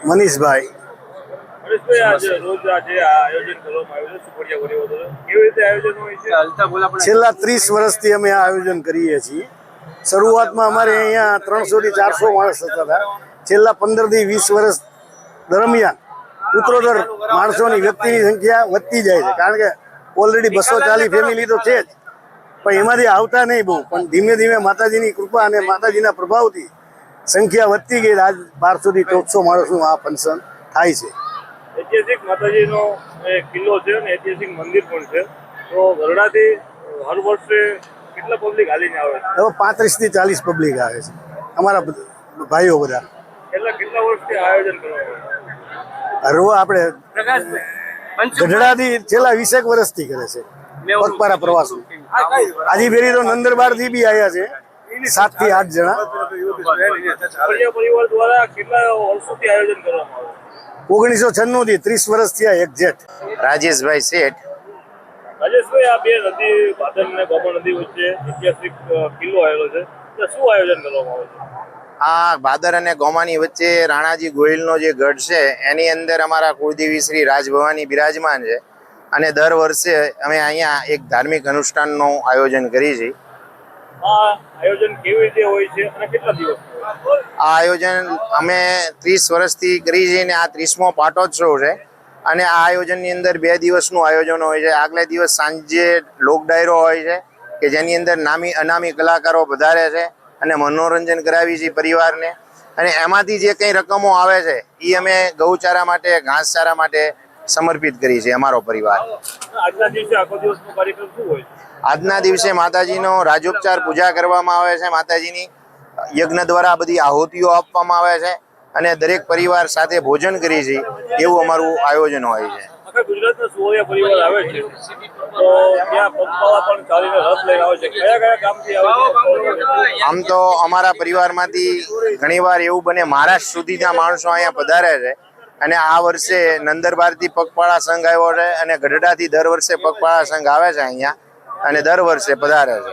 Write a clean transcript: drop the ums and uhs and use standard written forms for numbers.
મનીષભાઈ. છેલ્લા 30 વર્ષથી અમે આ આયોજન કરીએ છીએ. શરૂઆતમાં અમારે અહીંયા 300 થી 400 માણસ હતા. છેલ્લા 15 થી 20 વર્ષ દરમિયાન ઉત્તરોત્તર માણસોની વ્યક્તિની સંખ્યા વધતી જાય છે, કારણ કે ઓલરેડી 240 ફેમિલી તો છે જ, પણ એમાંથી આવતા નહીં બહુ, પણ ધીમે ધીમે માતાજીની કૃપા અને માતાજીના પ્રભાવથી સંખ્યા વધતી ગઈ. આજ 1200 થી 1400 માણસનું આ ફંક્શન થાય છે. ઐતિહાસિક માતાજીનો કિલ્લો છે અને ઐતિહાસિક મંદિર પણ છે. તો ગરડાથી હર વર્ષે કેટલા પબ્લિક હાલીને આવે છે? હવે 35 થી 40 પબ્લિક આવે છે, અમારા ભાઈઓ બધા. કેટલા વર્ષથી આયોજન કરવામાં હરવા આપણે ગઢડાથી છેલ્લા 20 વર્ષથી કરે છે પગપાળા પ્રવાસ. આજે ફેરી તો નંદરબાર થી બી આવ્યા છે 7 થી 8 જણા. પરિવાર દ્વારા કેટલા વર્ષોથી આયોજન કરવામાં આવે? 1996 થી 30 વર્ષ થયા એક્ઝેક્ટ. રાજેશભાઈ શેઠ. રાજેશભાઈ, આ બે નદી ભાદર અને ગોમણ નદી વચ્ચે ઐતિહાસિક કિલ્લો આવેલો છે, ત્યાં શું આયોજન કરવામાં આવે છે? આ ભાદર અને ગોમાની વચ્ચે રાણાજી ગોહિલનો જે ગઢ છે એની અંદર અમારા કુળદેવી શ્રી રાજભવાની બિરાજમાન છે, અને દર વર્ષે અમે અહીંયા એક ધાર્મિક અનુષ્ઠાનનું આયોજન કરીએ છીએ. આ આયોજન કેવી રીતે હોય છે અને કેટલા દિવસ? આ આયોજન અમે 30 વર્ષથી કરી છીએ અને આ 30મો પાટોત્સવ છે. અને આ આયોજનની અંદર 2 દિવસનું આયોજન હોય છે. આગલે દિવસ સાંજે લોક ડાયરો હોય છે કે જેની અંદર નામી અનામી કલાકારો પધારે છે અને મનોરંજન કરાવી છે પરિવારને. અને એમાંથી જે કંઈ રકમો આવે છે એ અમે ગૌચારા માટે, ઘાસચારા માટે સમર્પિત કરી છે અમારો પરિવાર. આજના દિવસે આખો દિવસનો કાર્યક્રમ શું હોય? આજના દિવસે માતાજીનો રાજોપચાર પૂજા કરવામાં આવે છે, માતાજીની યજ્ઞ દ્વારા બધી આહુતિઓ આપવામાં આવે છે અને દરેક પરિવાર સાથે ભોજન કરી છે એવું અમારું આયોજન હોય છે. આખા ગુજરાતના સુવર્યા પરિવાર આવે છે, તો ત્યાં પગપાળા પણ ચાલીને રથ લઈને આવે છે. કયા કયા ગામથી આવે છે? આમ તો અમારા પરિવારમાંથી ઘણીવાર એવું બને મહારાષ્ટ્ર સુધીના માણસો અહીંયા પધારે છે. અને આ વર્ષે નંદરબારથી પગપાળા સંઘ આવ્યો છે અને ગઢડાથી દર વર્ષે પગપાળા સંઘ આવે છે અહીંયા અને દર વર્ષે પધારે છે.